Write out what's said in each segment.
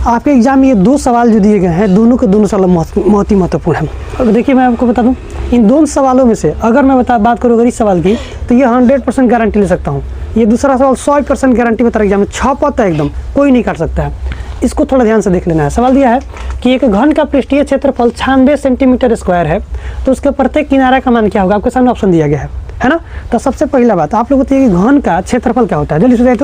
आपके एग्जाम में ये 2 सवाल जो दिए गए हैं, दोनों के दोनों सवाल बहुत ही महत्वपूर्ण है। अब देखिए मैं आपको बता दूं, इन दोनों सवालों में से अगर मैं बात करूँ अगर इस सवाल की, तो ये 100% गारंटी ले सकता हूँ। ये दूसरा सवाल 100% गारंटी बता एग्जाम में छाप होता है, एकदम कोई नहीं काट सकता है। इसको थोड़ा ध्यान से देख लेना है। सवाल दिया है कि एक घन का पृष्ठीय क्षेत्रफल 96 सेंटीमीटर स्क्वायर है, तो उसके प्रत्येक किनारा का मान क्या होगा? आपके सामने ऑप्शन दिया गया है ना। तो सबसे पहला बात आप लोगों को बताइए घन का क्षेत्रफल क्या होता है, जल्दी से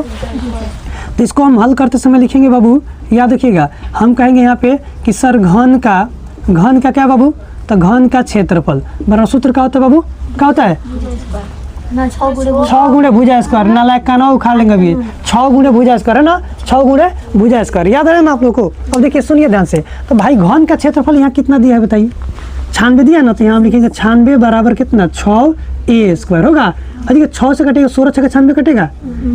तो इसको हम हल करते समय लिखेंगे बाबू, याद रखिएगा। हम कहेंगे यहाँ पे कि सर घन का क्या बाबू? तो घन का क्षेत्रफल बराबर सूत्र क्या होता है बाबू? क्या होता है? 6 गुणे भुजा स्क्वायर। नालायक का ना उखाड़ लेंगे अभी। 6 गुणे भुजा स्क्वायर है ना, 6 गुणे भुजा स्क्वायर, याद है ना आप लोग को। अब देखिए सुनिए ध्यान से, तो भाई घन का क्षेत्रफल यहाँ कितना दिया है बताइए? 96 दिया ना, तो यहाँ हम लिखेंगे 96 बराबर कितना? 6a स्क्वायर होगा। देखिए 6 से कटेगा 16, 6 96 कटेगा,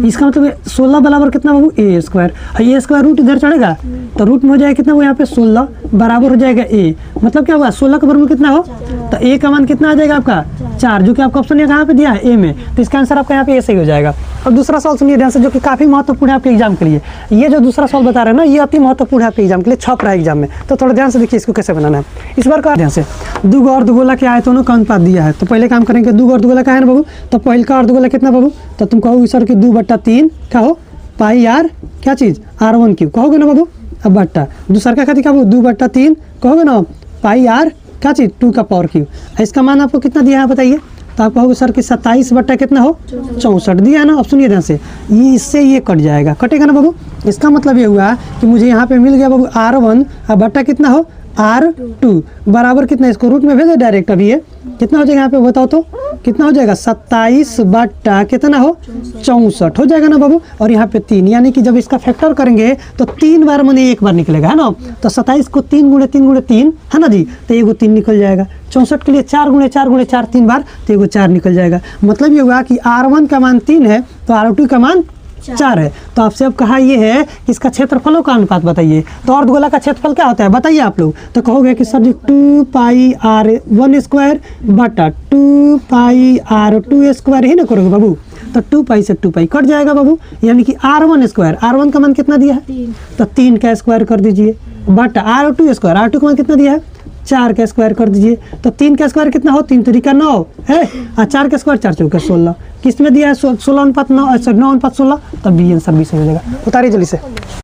इसका मतलब 16 बराबर कितना बाबू? a square. a square root इधर चढ़ेगा तो रूट में हो जाएगा कितना वो यहाँ पे? 16 बराबर हो जाएगा a। मतलब क्या हुआ? 16 का वर्गमूल कितना हो? तो a का मान कितना आ जाएगा आपका? 4, जो कि आपका ऑप्शन ये कहाँ पे दिया है? a में। तो इसका आंसर आपका यहाँ पे a सही हो जाएगा। और दूसरा सवाल सुनिए ध्यान से, जो कि काफी महत्वपूर्ण है आपके एग्जाम के लिए। ये जो दूसरा सवाल बता रहे हैं ना, ये अति महत्वपूर्ण है आपके एग्जाम के लिए, छप रहा है एग्जाम में। तो थोड़ा ध्यान से देखिए इसको कैसे बनाना है। इस बार का ध्यान से, दो अर्धगोला के आयतनों का अनुपात दिया है। तो पहले काम करेंगे, दो अर्धगोला का है ना बाबू, तो पहले का अर्धगोला कितना बाबू? तो तुम कहोगे सर कि 2/3 क्या हो? पाई आर क्या चीज? r1³ कहोगे ना बाबू। अब बट्टा दूसरा का क्या बाबू? 2/3 कहोगे ना, पाई आर क्या चीज? 2 का पावर क्यूब। इसका मान आपको कितना दिया है बताइए? तो आप कहोगे सर कि 27 बट्टा कितना हो? 64 दिया है ना। अब सुनिए ध्यान से, ये इससे ये कट जाएगा, कटेगा ना बाबू। इसका मतलब ये हुआ कि मुझे यहाँ पे मिल गया बाबू r1 और बट्टा कितना हो? r2 बराबर कितना? इसको रूट में भेजो डायरेक्ट। अभी ये कितना हो जाएगा यहाँ पे बताओ तो? कितना हो जाएगा? 27 बट्टा कितना हो? 64 हो जाएगा ना बाबू। और यहाँ पे 3, यानी कि जब इसका फैक्टर करेंगे तो 3 बार मैंने 1 बार निकलेगा है ना। तो 27 को 3 गुणे 3 गुणे 3 है ना जी, तो एगो 3 निकल जाएगा। 64 के लिए 4 गुणे 4 गुणे 4 3 बार, तो एगो 4 निकल जाएगा। मतलब ये हुआ कि r1 का मान 3 है तो r2 का मान 4 है। तो आपसे अब कहा ये है कि इसका क्षेत्रफलों का अनुपात बताइए। तो अर्धगोला का क्षेत्रफल क्या होता है बताइए आप लोग? तो कहोगे कि सर जी 2πr1 स्क्वायर बटा 2πr2 स्क्वायर ही ना करोगे बाबू। तो 2π से 2π कट जाएगा बाबू, यानी कि r1 स्क्वायर, r1 का मान कितना दिया है? तो 3 का स्क्वायर कर दीजिए बटा r2 स्क्वायर, r2 का मान कितना दिया है? 4 का स्क्वायर कर दीजिए। तो 3 का स्क्वायर कितना हो? 3 3 9 है, और 4 का स्क्वायर 4 4 16। किस में दिया है? 16:9, 9:16, तब बी आंसर 20 हो जाएगा। उतारिए जल्दी से।